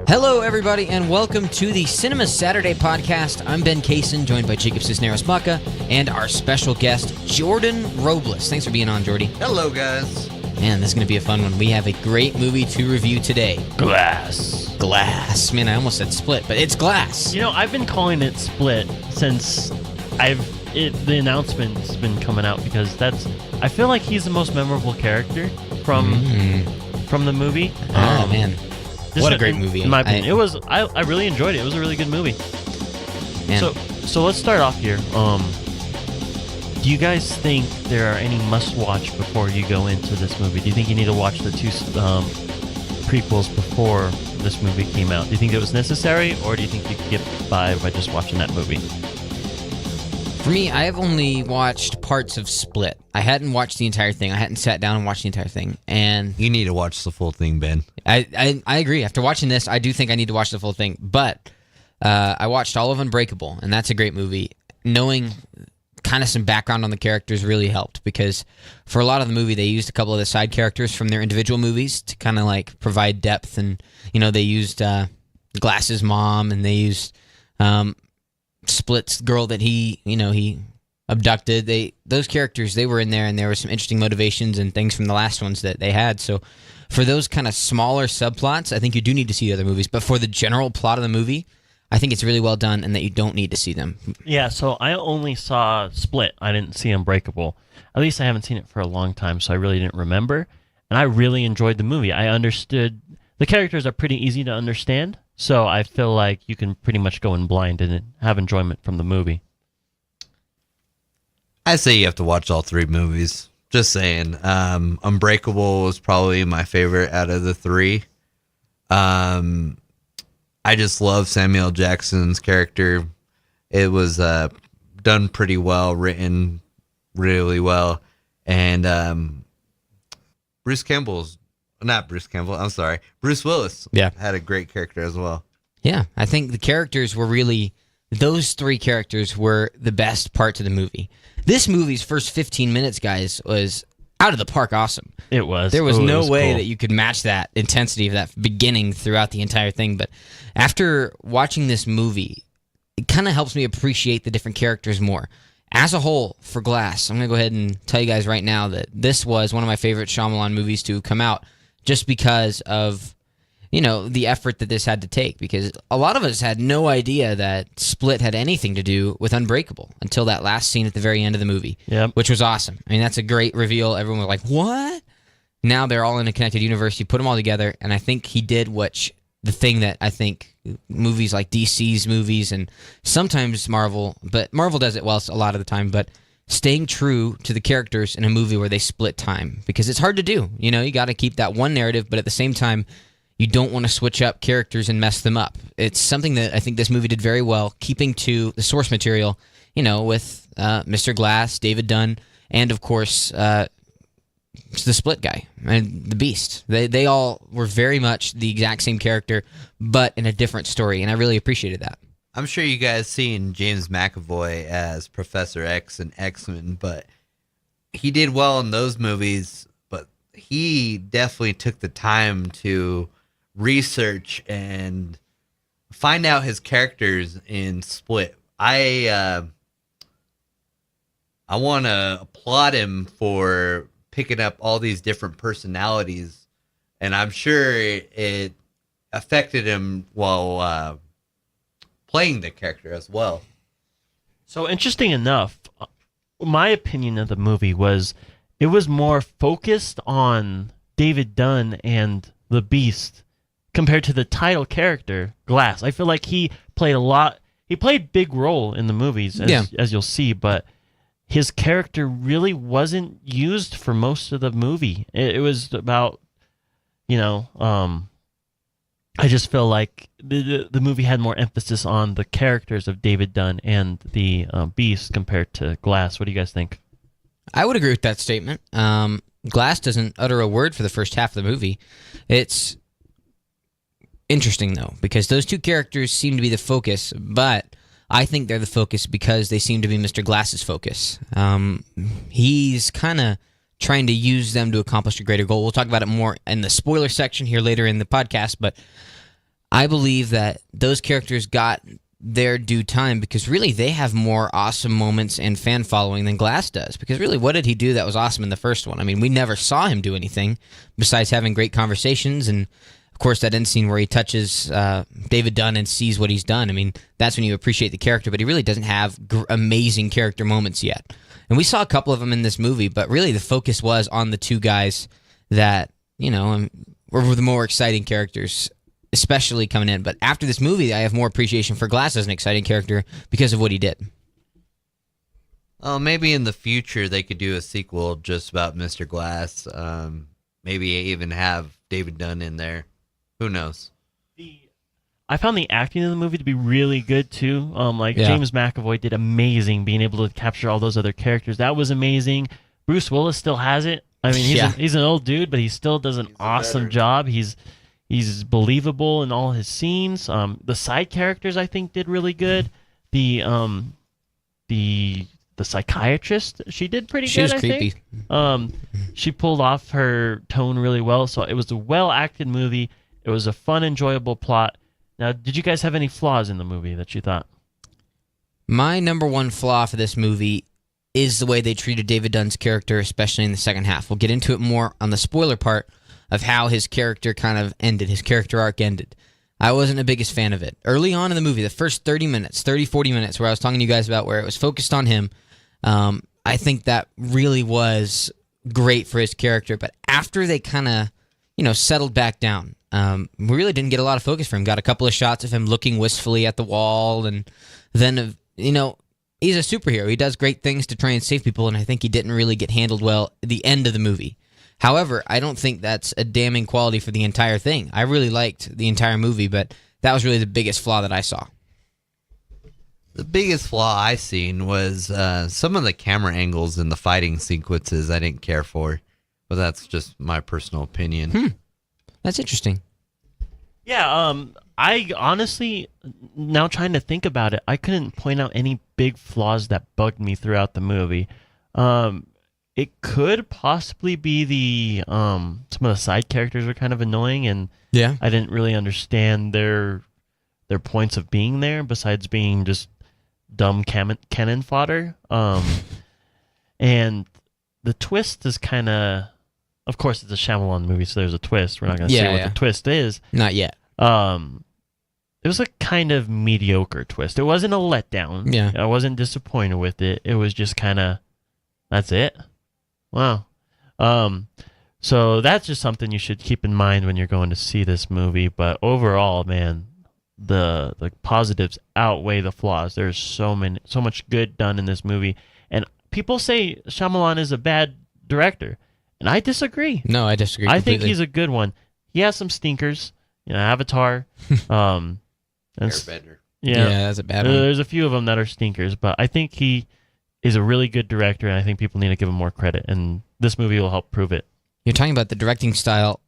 Hello, everybody, and welcome to the Cinema Saturday podcast. I'm Ben Cason, joined by Jacob Sisneros-Baca and our special guest, Jordan Robles. Thanks for being on, Jordy. Hello, guys. Man, this is going to be a fun one. We have a great movie to review today. Glass. Man, I almost said Split, but it's Glass. You know, I've been calling it Split since the announcement's been coming out, because I feel like he's the most memorable character from the movie. Oh, man. What a great movie. In my opinion. I really enjoyed it. It was a really good movie. Man. So let's start off here. Do you guys think there are any must-watch before you go into this movie? Do you think you need to watch the two prequels before this movie came out? Do you think it was necessary, or do you think you could get by just watching that movie? For me, I have only watched parts of Split. I hadn't watched the entire thing. I hadn't sat down and watched the entire thing. And you need to watch the full thing, Ben. I agree. After watching this, I do think I need to watch the full thing. But I watched all of Unbreakable, and that's a great movie. Knowing kind of some background on the characters really helped, because for a lot of the movie, they used a couple of the side characters from their individual movies to kind of like provide depth. And, you know, they used Glass's mom, and they used Split's girl that he abducted. Those characters, they were in there, and there were some interesting motivations and things from the last ones that they had. So for those kind of smaller subplots, I think you do need to see other movies. But for the general plot of the movie, I think it's really well done, and that you don't need to see them. Yeah, so I only saw Split. I didn't see Unbreakable. At least I haven't seen it for a long time, so I really didn't remember. And I really enjoyed the movie. I understood the characters are pretty easy to understand, so I feel like you can pretty much go in blind and have enjoyment from the movie. I say you have to watch all three movies. Just saying. Unbreakable was probably my favorite out of the three. I just love Samuel Jackson's character. It was done pretty well, written really well. And Bruce Willis had a great character as well. Yeah, I think the characters were really, those three characters were the best parts of the movie. This movie's first 15 minutes, guys, was out of the park awesome. It was. There was no way cool that you could match that intensity of that beginning throughout the entire thing. But after watching this movie, it kind of helps me appreciate the different characters more. As a whole, for Glass, I'm going to go ahead and tell you guys right now that this was one of my favorite Shyamalan movies to come out, just because of, the effort that this had to take. Because a lot of us had no idea that Split had anything to do with Unbreakable until that last scene at the very end of the movie, which was awesome. I mean, that's a great reveal. Everyone was like, what? Now they're all in a connected universe. You put them all together, and I think he did the thing that I think movies like DC's movies and sometimes Marvel, but Marvel does it well a lot of the time, but staying true to the characters in a movie where they split time, because it's hard to do. You got to keep that one narrative, but at the same time, you don't want to switch up characters and mess them up. It's something that I think this movie did very well, keeping to the source material, with Mr. Glass, David Dunn, and of course, the Split guy and the Beast. They all were very much the exact same character, but in a different story, and I really appreciated that. I'm sure you guys seen James McAvoy as Professor X in X-Men, but he did well in those movies, but he definitely took the time to research and find out his characters in Split. I want to applaud him for picking up all these different personalities, and I'm sure it affected him while playing the character as well. So, interesting enough, my opinion of the movie was it was more focused on David Dunn and the Beast compared to the title character, Glass. I feel like he played big role in the movies, as you'll see, but his character really wasn't used for most of the movie. It was about, I just feel like the movie had more emphasis on the characters of David Dunn and the Beast compared to Glass. What do you guys think? I would agree with that statement. Glass doesn't utter a word for the first half of the movie. It's interesting, though, because those two characters seem to be the focus, but I think they're the focus because they seem to be Mr. Glass's focus. He's kind of trying to use them to accomplish a greater goal. We'll talk about it more in the spoiler section here later in the podcast, but I believe that those characters got their due time because really they have more awesome moments and fan following than Glass does. Because really, what did he do that was awesome in the first one? I mean, we never saw him do anything besides having great conversations and, of course, that end scene where he touches David Dunn and sees what he's done. I mean, that's when you appreciate the character, but he really doesn't have amazing character moments yet. And we saw a couple of them in this movie, but really the focus was on the two guys that, were the more exciting characters, especially coming in. But after this movie, I have more appreciation for Glass as an exciting character because of what he did. Oh, maybe in the future they could do a sequel just about Mr. Glass. Maybe even have David Dunn in there. Who knows? I found the acting in the movie to be really good too. James McAvoy did amazing, being able to capture all those other characters. That was amazing. Bruce Willis still has it. I mean, he's an old dude, but he still does an awesome job. He's believable in all his scenes. The side characters I think did really good. The psychiatrist, she did pretty good. She was I creepy. think. She pulled off her tone really well. So it was a well acted movie. It was a fun, enjoyable plot. Now, did you guys have any flaws in the movie that you thought? My number one flaw for this movie is the way they treated David Dunn's character, especially in the second half. We'll get into it more on the spoiler part of how his character kind of ended, his character arc ended. I wasn't the biggest fan of it. Early on in the movie, the first 40 minutes, where I was talking to you guys about where it was focused on him, I think that really was great for his character. But after they kind of, settled back down, we really didn't get a lot of focus for him. Got a couple of shots of him looking wistfully at the wall, and then, he's a superhero. He does great things to try and save people, and I think he didn't really get handled well at the end of the movie. However, I don't think that's a damning quality for the entire thing. I really liked the entire movie, but that was really the biggest flaw that I saw. The biggest flaw I seen was some of the camera angles in the fighting sequences I didn't care for, but that's just my personal opinion. That's interesting. Yeah, I honestly, now trying to think about it, I couldn't point out any big flaws that bugged me throughout the movie. It could possibly be some of the side characters were kind of annoying, and I didn't really understand their points of being there, besides being just dumb cannon fodder. And the twist is kind of course, it's a Shyamalan movie, so there's a twist. We're not going to say what the twist is. Not yet. It was a kind of mediocre twist. It wasn't a letdown. Yeah. I wasn't disappointed with it. It was just kind of, that's it. Wow. So that's just something you should keep in mind when you're going to see this movie. But overall, man, the positives outweigh the flaws. There's so much good done in this movie. And people say Shyamalan is a bad director, and I disagree. No, I disagree I completely. think he's a good one. He has some stinkers. Avatar. Airbender. Yeah, that's a bad one. There's a few of them that are stinkers, but I think he is a really good director, and I think people need to give him more credit, and this movie will help prove it. You're talking about the directing style.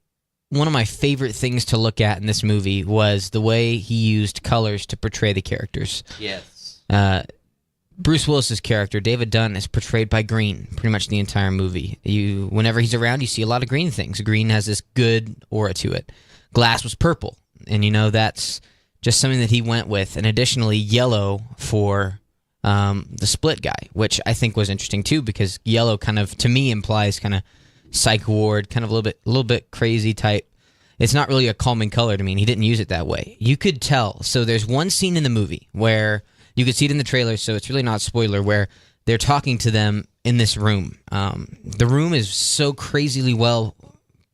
One of my favorite things to look at in this movie was the way he used colors to portray the characters. Yes. Bruce Willis's character, David Dunn, is portrayed by green pretty much the entire movie. Whenever he's around, you see a lot of green things. Green has this good aura to it. Glass was purple, and that's just something that he went with. And additionally, yellow for the Split guy, which I think was interesting too, because yellow kind of, to me, implies kind of psych ward, kind of a little bit crazy type. It's not really a calming color to me, and he didn't use it that way. You could tell. So there's one scene in the movie where you could see it in the trailer, so it's really not a spoiler, where they're talking to them in this room. The room is so crazily well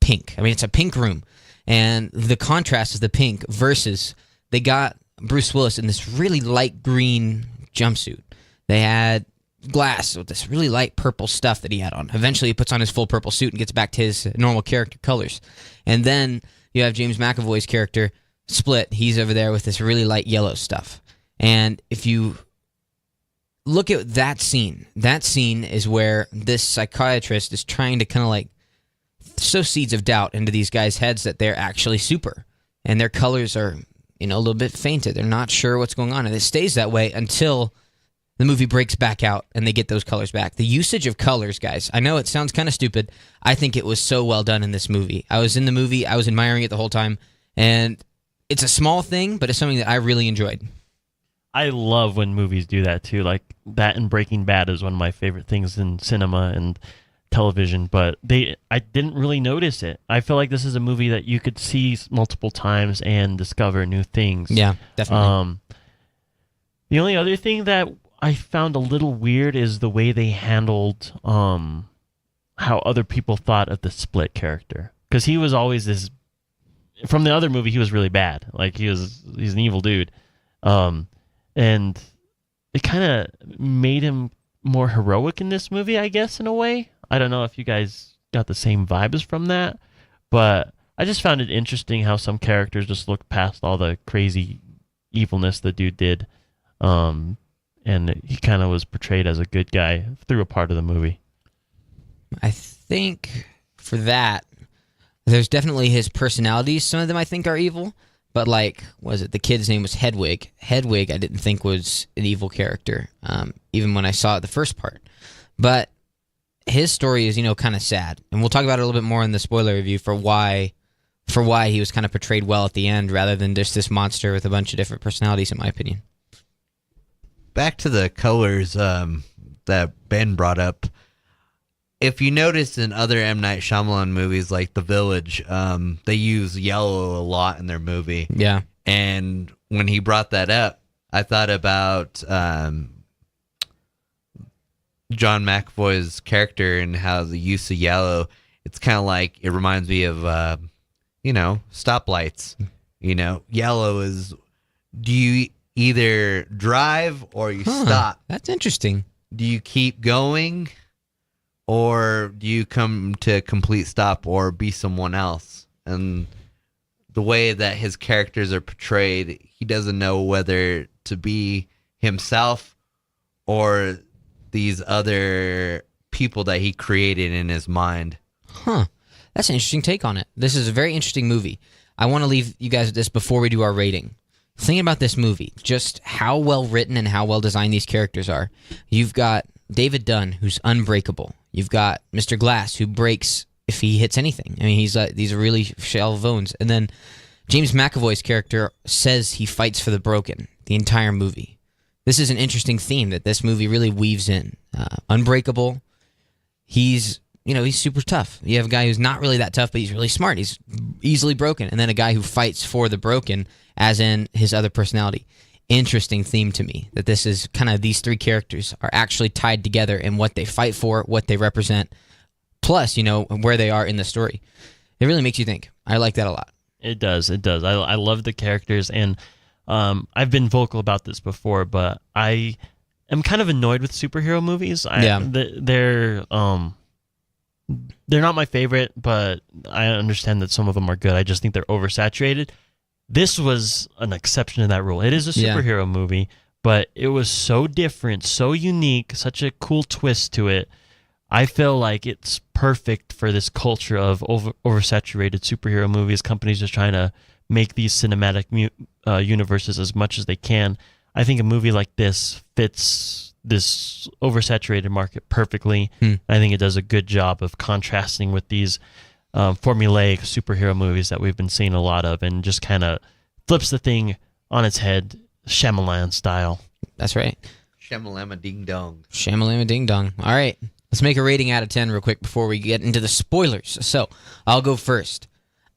pink. I mean, it's a pink room. And the contrast is the pink versus they got Bruce Willis in this really light green jumpsuit. They had Glass with this really light purple stuff that he had on. Eventually, he puts on his full purple suit and gets back to his normal character colors. And then you have James McAvoy's character, Split. He's over there with this really light yellow stuff. And if you look at that scene is where this psychiatrist is trying to kind of sow seeds of doubt into these guys' heads that they're actually super, and their colors are, a little bit fainted. They're not sure what's going on, and it stays that way until the movie breaks back out and they get those colors back. The usage of colors, guys, I know it sounds kind of stupid. I think it was so well done in this movie. I was in the movie, I was admiring it the whole time, and it's a small thing, but it's something that I really enjoyed. I love when movies do that too. Like that and Breaking Bad is one of my favorite things in cinema and television, but I didn't really notice it. I feel like this is a movie that you could see multiple times and discover new things. Yeah, definitely. The only other thing that I found a little weird is the way they handled how other people thought of the Split character, because he was always this. From the other movie, he was really bad. Like he's an evil dude, and it kind of made him more heroic in this movie, I guess, in a way. I don't know if you guys got the same vibes from that, but I just found it interesting how some characters just looked past all the crazy evilness the dude did, and he kind of was portrayed as a good guy through a part of the movie. I think for that, there's definitely his personalities. Some of them I think are evil, but like, was it the kid's name was Hedwig? Hedwig I didn't think was an evil character, even when I saw it the first part. But his story is, kind of sad, and we'll talk about it a little bit more in the spoiler review for why he was kind of portrayed well at the end, rather than just this monster with a bunch of different personalities, in my opinion. Back to the colors that Ben brought up. If you notice in other M. Night Shyamalan movies like The Village, they use yellow a lot in their movie. Yeah. And when he brought that up, I thought about John McAvoy's character and how the use of yellow, it's kind of like, it reminds me of, stoplights. Yellow is, do you either drive or you stop? That's interesting. Do you keep going or do you come to a complete stop or be someone else? And the way that his characters are portrayed, he doesn't know whether to be himself or these other people that he created in his mind. That's an interesting take on it. This is a very interesting movie. I want to leave you guys with this before we do our rating. Thinking about this movie, just how well written and how well designed these characters are. You've got David Dunn, who's unbreakable. You've got Mr. Glass, who breaks if he hits anything. I mean, these are really shell bones. And then James McAvoy's character says he fights for the broken the entire movie. This is an interesting theme that this movie really weaves in. Unbreakable. He's super tough. You have a guy who's not really that tough, but he's really smart. He's easily broken. And then a guy who fights for the broken, as in his other personality. Interesting theme to me, that this is kind of, these three characters are actually tied together in what they fight for, what they represent, plus, where they are in the story. It really makes you think. I like that a lot. It does. I love the characters, and I've been vocal about this before, but I am kind of annoyed with superhero movies. They're not my favorite, but I understand that some of them are good. I just think they're oversaturated. This was an exception to that rule. It is a superhero movie, but it was so different, so unique, such a cool twist to it. I feel like it's perfect for this culture of oversaturated superhero movies. Companies just trying to make these cinematic universes as much as they can. I think a movie like this fits this oversaturated market perfectly. I think it does a good job of contrasting with these formulaic superhero movies that we've been seeing a lot of, and just kind of flips the thing on its head, Shyamalan style. That's right. Shamalama ding dong. Shamalama ding dong. All right. Let's make a rating out of 10 real quick before we get into the spoilers. So, I'll go first.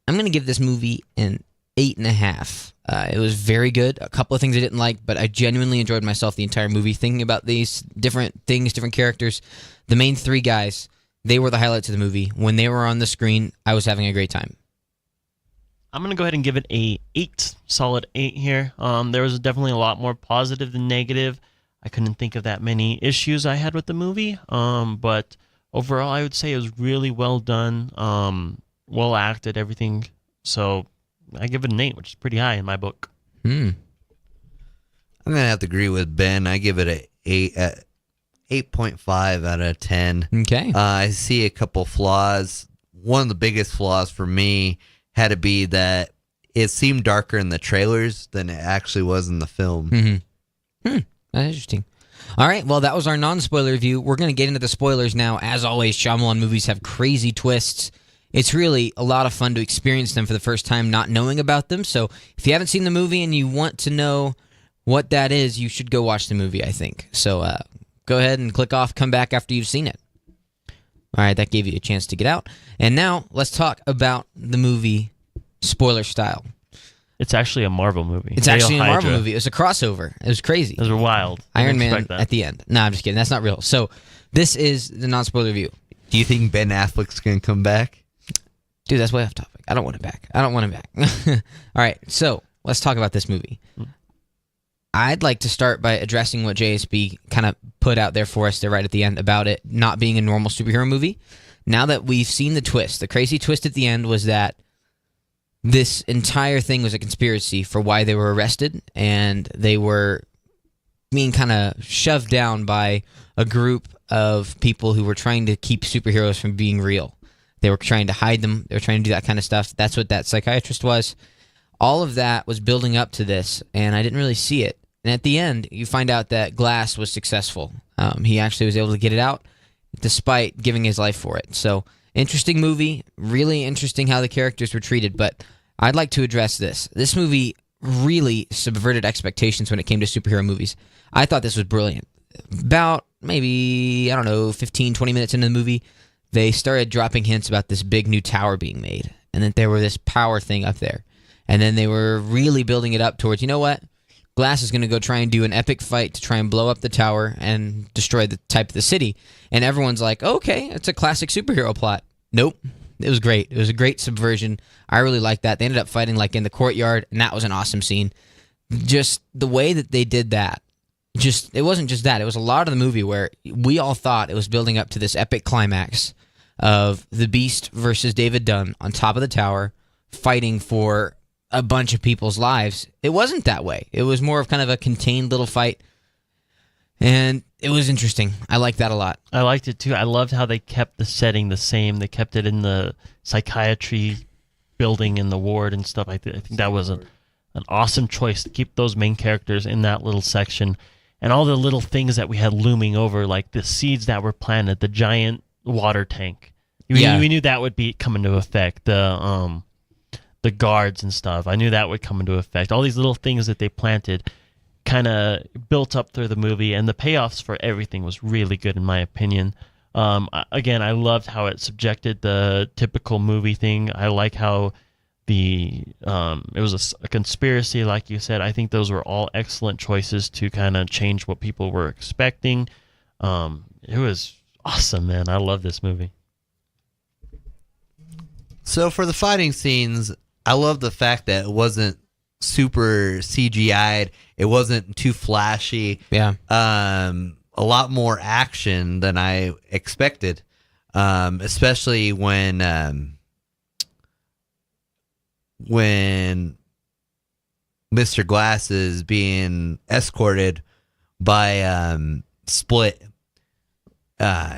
I'm going to give this movie an 8.5. It was very good. A couple of things I didn't like, but I genuinely enjoyed myself the entire movie thinking about these different things, different characters. The main three guys, they were the highlights of the movie. When they were on the screen, I was having a great time. I'm going to go ahead and give it a 8, solid 8 here. There was definitely a lot more positive than negative. I couldn't think of that many issues I had with the movie, but overall I would say it was really well done, well acted, everything. So I give it an 8, which is pretty high in my book. I'm going to have to agree with Ben. I give it a 8.5 out of 10. Okay. I see a couple flaws. One of the biggest flaws for me had to be that it seemed darker in the trailers than it actually was in the film. That's interesting. All right, well, that was our non-spoiler review. We're going to get into the spoilers now. As always, Shyamalan movies have crazy twists. It's really a lot of fun to experience them for the first time, not knowing about them. So if you haven't seen the movie and you want to know what that is, you should go watch the movie, I think. So go ahead and click off, come back after you've seen it. All right, that gave you a chance to get out. And now let's talk about the movie spoiler style. It's actually a Marvel movie. It's actually a Marvel movie. It was a crossover. It was crazy. Those were wild. Iron Man at the end. No, I'm just kidding. That's not real. So this is the non-spoiler review. Do you think Ben Affleck's going to come back? Dude, that's way off topic. I don't want him back. All right, so let's talk about this movie. I'd like to start by addressing what JSB kind of put out there for us there right at the end about it not being a normal superhero movie. Now that we've seen the twist, the crazy twist at the end was that this entire thing was a conspiracy for why they were arrested, and they were being kind of shoved down by a group of people who were trying to keep superheroes from being real. They were trying to hide them. They were trying to do that kind of stuff. That's what that psychiatrist was. All of that was building up to this, and I didn't really see it. And at the end, you find out that Glass was successful. He actually was able to get it out despite giving his life for it. So, interesting movie. Really interesting how the characters were treated. But I'd like to address this. This movie really subverted expectations when it came to superhero movies. I thought this was brilliant. About maybe, 15, 20 minutes into the movie, they started dropping hints about this big new tower being made, and that there were this power thing up there. And then they were really building it up towards, you know what? Glass is going to go try and do an epic fight to try and blow up the tower and destroy the type of the city. And everyone's like, okay, it's a classic superhero plot. Nope. It was great. It was a great subversion. I really liked that. They ended up fighting like in the courtyard, and that was an awesome scene. Just the way that they did that, it wasn't just that. It was a lot of the movie where we all thought it was building up to this epic climax of the Beast versus David Dunn on top of the tower fighting for a bunch of people's lives. It wasn't that way. It was more of kind of a contained little fight, and it was interesting. I liked that a lot. I liked it too. I loved how they kept the setting the same. They kept it in the psychiatry building in the ward and stuff. I think that was an awesome choice to keep those main characters in that little section, and all the little things that we had looming over, like the seeds that were planted, the giant water tank. We knew that would be come into effect. The guards and stuff. I knew that would come into effect. All these little things that they planted kind of built up through the movie, and the payoffs for everything was really good in my opinion. Again, I loved how it subjected the typical movie thing. I like how it was a conspiracy, like you said. I think those were all excellent choices to kind of change what people were expecting. It was awesome, man. I love this movie. So for the fighting scenes, I love the fact that it wasn't super CGI'd. It wasn't too flashy. Yeah. A lot more action than I expected, especially when Mr. Glass is being escorted by Split.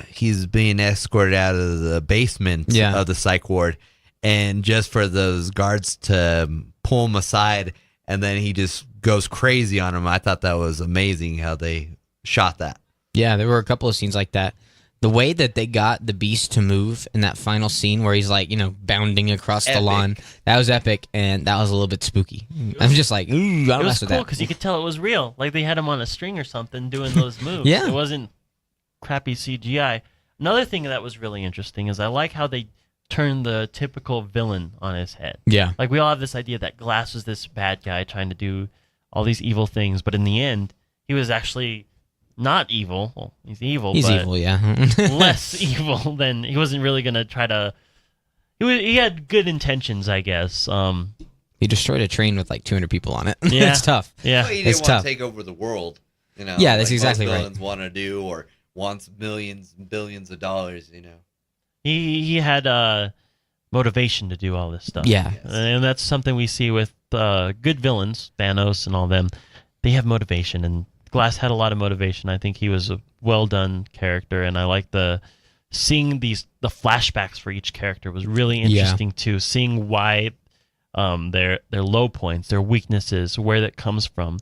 He's being escorted out of the basement of the psych ward, and just for those guards to pull him aside, and then he just goes crazy on him. I thought that was amazing how they shot that. Yeah, there were a couple of scenes like that. The way that they got the Beast to move in that final scene where he's like, bounding across the lawn, that was epic, and that was a little bit spooky. I'm just like, ooh, I don't mess with that. It was cool because you could tell it was real. Like they had him on a string or something doing those moves. Yeah. It wasn't crappy CGI. Another thing that was really interesting is I like how they turned the typical villain on his head. Yeah. Like we all have this idea that Glass was this bad guy trying to do all these evil things, but in the end, he was actually not evil. Well, he's evil. He's but evil, yeah. less evil than he wasn't really going to try to. He had good intentions, I guess. He destroyed a train with like 200 people on it. Yeah. It's tough. Yeah, Well, he It's didn't want tough. to take over the world. Yeah, that's exactly most right. villains want to do, or wants millions and billions of dollars. He had motivation to do all this stuff. Yeah. And that's something we see with good villains, Thanos and all them. They have motivation, and Glass had a lot of motivation. I think he was a well done character, and I like seeing the flashbacks for each character was really interesting too. Seeing why their low points, their weaknesses, where that comes from.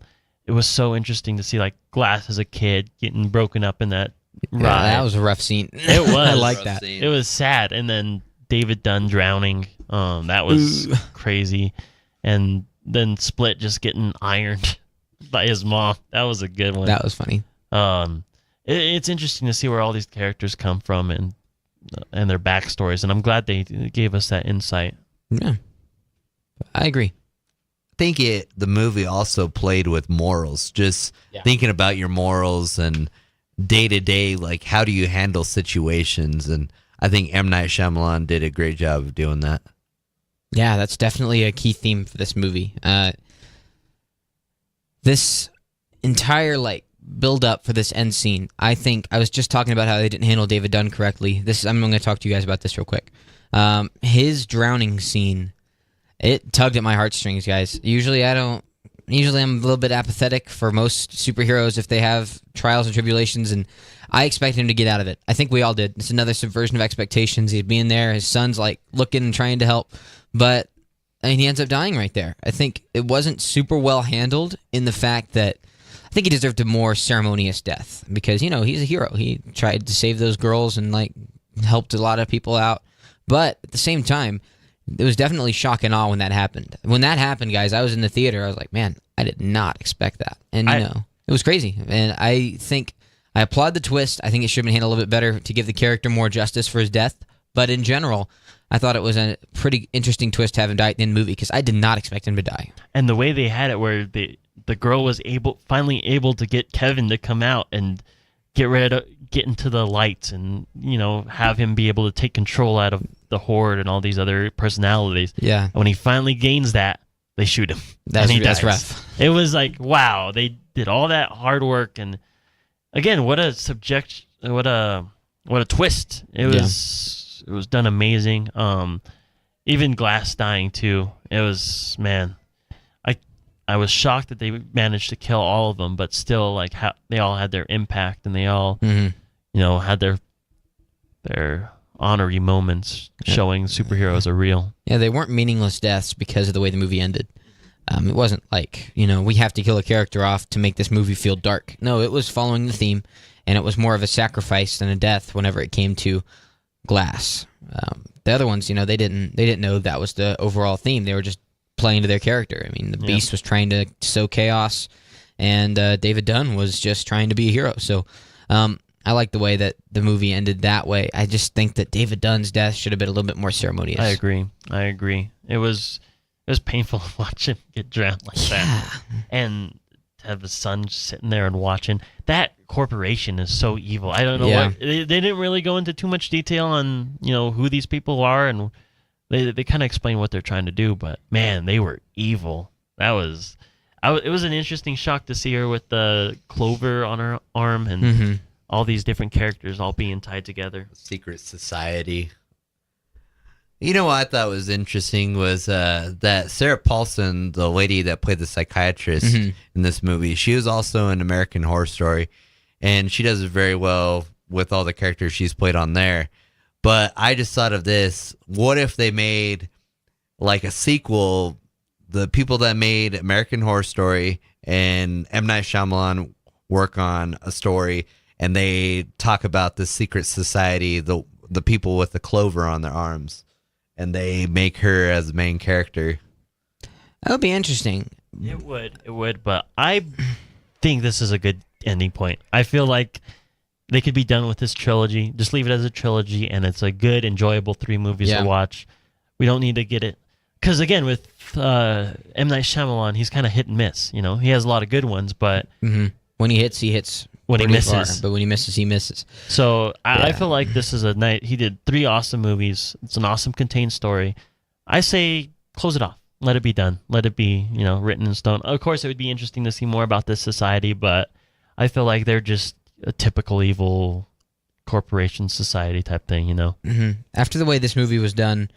it was so interesting to see like Glass as a kid getting broken up in that ride. Yeah, that was a rough scene. It was. I like that. Scene. It was sad, and then David Dunn drowning. That was crazy, and then Split just getting ironed by his mom. That was a good one. That was funny. It's interesting to see where all these characters come from and their backstories, and I'm glad they gave us that insight. Yeah, I agree. I think the movie also played with morals, just thinking about your morals and day to day, like how do you handle situations, and I think M. Night Shyamalan did a great job of doing that. Yeah, that's definitely a key theme for this movie. This entire build up for this end scene, I think I was just talking about how they didn't handle David Dunn correctly. I'm going to talk to you guys about this real quick. His drowning scene, it tugged at my heartstrings, guys. Usually I'm a little bit apathetic for most superheroes if they have trials and tribulations, and I expect him to get out of it. I think we all did. It's another subversion of expectations. He's being there. His son's looking and trying to help, but he ends up dying right there. I think it wasn't super well handled in the fact that I think he deserved a more ceremonious death because, he's a hero. He tried to save those girls and helped a lot of people out. But at the same time, it was definitely shock and awe when that happened. When that happened, guys, I was in the theater. I was like, man, I did not expect that. And, it was crazy. And I think I applaud the twist. I think it should have been handled a little bit better to give the character more justice for his death. But in general, I thought it was a pretty interesting twist to have him die at the end of the movie because I did not expect him to die. And the way they had it where the girl was finally able to get Kevin to come out and get into the lights and, have him be able to take control out of the Horde and all these other personalities. Yeah. And when he finally gains that, they shoot him. That's rough. It was like, wow, they did all that hard work, and again, what a twist. It was done amazing. Even Glass dying too. It was, man, I was shocked that they managed to kill all of them, but still they all had their impact and they all had their honorary moments showing superheroes are real. Yeah, they weren't meaningless deaths because of the way the movie ended. It wasn't we have to kill a character off to make this movie feel dark. No, it was following the theme, and it was more of a sacrifice than a death whenever it came to Glass. The other ones, they didn't know that was the overall theme. They were just playing to their character. I mean, the Beast was trying to sow chaos, and David Dunn was just trying to be a hero. So I like the way that the movie ended that way. I just think that David Dunn's death should have been a little bit more ceremonious. I agree. It was painful to watch him get drowned like that. And to have his son sitting there and watching. That corporation is so evil. I don't know what they didn't really go into too much detail on, who these people are, and they kind of explain what they're trying to do, but man, they were evil. It was an interesting shock to see her with the clover on her arm and all these different characters all being tied together. Secret society. You know what I thought was interesting was that Sarah Paulson, the lady that played the psychiatrist in this movie, she was also in American Horror Story, and she does it very well with all the characters she's played on there. But I just thought of this. What if they made a sequel, the people that made American Horror Story and M. Night Shyamalan work on a story, and they talk about the secret society, the people with the clover on their arms, and they make her as the main character. That would be interesting. It would, but I think this is a good ending point. I feel like they could be done with this trilogy. Just leave it as a trilogy, and it's a good, enjoyable 3 movies to watch. We don't need to get it. Because, again, with M. Night Shyamalan, he's kind of hit and miss. He has a lot of good ones, but... When he hits... When he misses. But when he misses, he misses. So I feel like this is a night... He did 3 awesome movies. It's an awesome contained story. I say close it off. Let it be done. Let it be, written in stone. Of course, it would be interesting to see more about this society, but I feel like they're just a typical evil corporation society type thing, After the way this movie was done,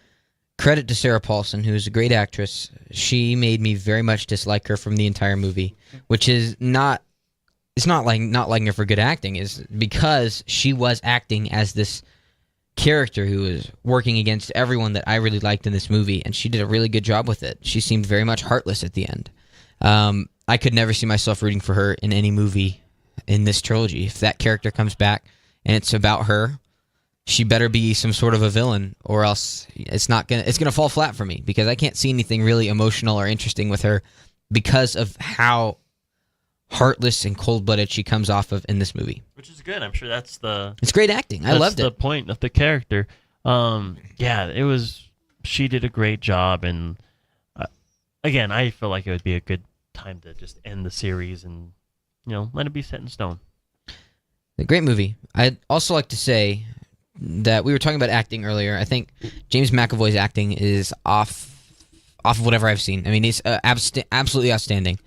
credit to Sarah Paulson, who's a great actress. She made me very much dislike her from the entire movie, which is not... It's not liking her for good acting. Is because she was acting as this character who was working against everyone that I really liked in this movie, and she did a really good job with it. She seemed very much heartless at the end. I could never see myself rooting for her in any movie in this trilogy. If that character comes back and it's about her, she better be some sort of a villain, or else it's gonna fall flat for me, because I can't see anything really emotional or interesting with her because of how heartless and cold-blooded she comes off of in this movie. Which is good. I'm sure that's the... It's great acting. I loved it. That's the point of the character. Yeah, it was... She did a great job, and again, I feel like it would be a good time to just end the series and, let it be set in stone. A great movie. I'd also like to say that we were talking about acting earlier. I think James McAvoy's acting is off of whatever I've seen. I mean, he's absolutely outstanding.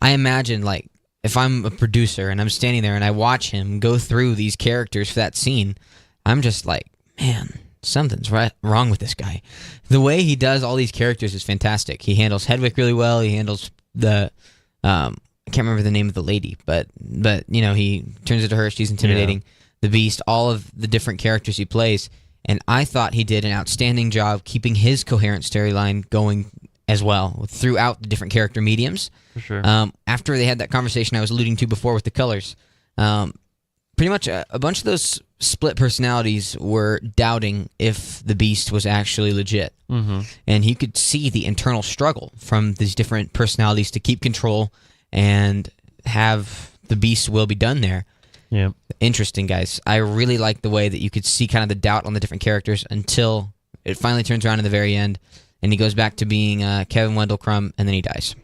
I imagine, like, if I'm a producer and I'm standing there and I watch him go through these characters for that scene, I'm just like, man, something's wrong with this guy. The way he does all these characters is fantastic. He handles Hedwig really well. He handles I can't remember the name of the lady, but he turns it to her. She's intimidating. Yeah. The Beast, all of the different characters he plays, and I thought he did an outstanding job keeping his coherent storyline going as well throughout the different character mediums. For sure. After they had that conversation I was alluding to before with the colors, pretty much a bunch of those split personalities were doubting if the Beast was actually legit. Mm-hmm. And you could see the internal struggle from these different personalities to keep control and have the Beast's will be done there. Yeah. Interesting, guys. I really like the way that you could see kind of the doubt on the different characters until it finally turns around in the very end, and he goes back to being Kevin Wendell Crumb, and then he dies.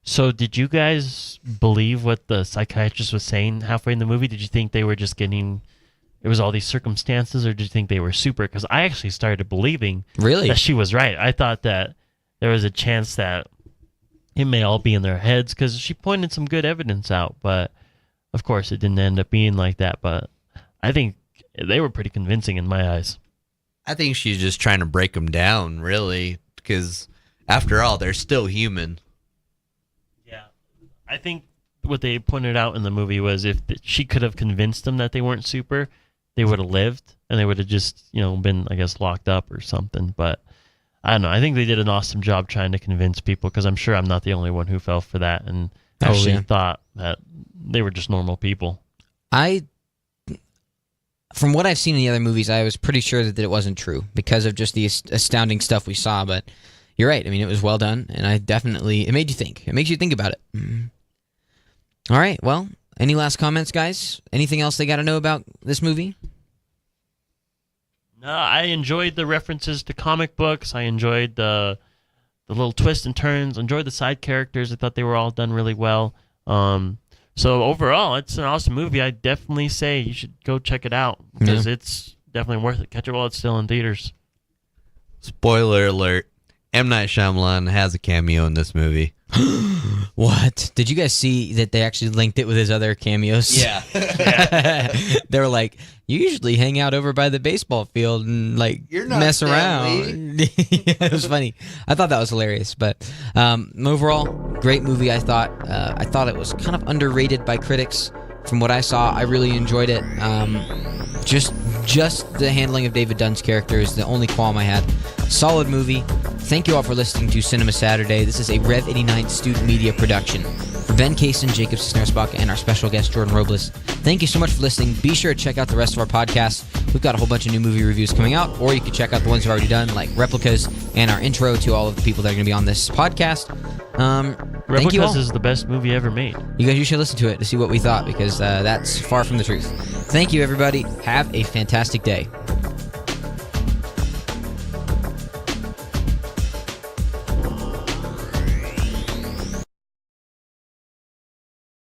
So did you guys believe what the psychiatrist was saying halfway in the movie? Did you think they were just getting... It was all these circumstances, or did you think they were super? Because I actually started believing that she was right. I thought that there was a chance that it may all be in their heads, because she pointed some good evidence out, but of course it didn't end up being like that. But I think they were pretty convincing in my eyes. I think she's just trying to break them down, really, because after all, they're still human. Yeah. I think what they pointed out in the movie was if she could have convinced them that they weren't super, they would have lived, and they would have just, been, I guess, locked up or something. But I don't know. I think they did an awesome job trying to convince people, because I'm sure I'm not the only one who fell for that and actually thought that they were just normal people. From what I've seen in the other movies, I was pretty sure that it wasn't true because of just the astounding stuff we saw. But you're right. I mean, it was well done, and it made you think. It makes you think about it. Mm-hmm. All right. Well, any last comments, guys? Anything else they got to know about this movie? No, I enjoyed the references to comic books. I enjoyed the little twists and turns. Enjoyed the side characters. I thought they were all done really well. So overall, it's an awesome movie. I definitely say you should go check it out, because it's definitely worth it. Catch it while it's still in theaters. Spoiler alert. M. Night Shyamalan has a cameo in this movie. What? Did you guys see that they actually linked it with his other cameos? Yeah. They were like, you usually hang out over by the baseball field and mess around. Yeah, it was funny. I thought that was hilarious. But overall, great movie. I thought it was kind of underrated by critics. From what I saw, I really enjoyed it. Just the handling of David Dunn's character is the only qualm I had. Solid movie. Thank you all for listening to Cinema Saturday. This is a REV89 Student Media Production. For Ben Cason, Jacob Sisneros-Baca, and our special guest, Jordan Robles, thank you so much for listening. Be sure to check out the rest of our podcasts. We've got a whole bunch of new movie reviews coming out, or you can check out the ones we've already done, like Replicas and our intro to all of the people that are going to be on this podcast. Thank you all. Replicas is the best movie ever made. You should listen to it to see what we thought, because that's far from the truth. Thank you, everybody. Have a fantastic day.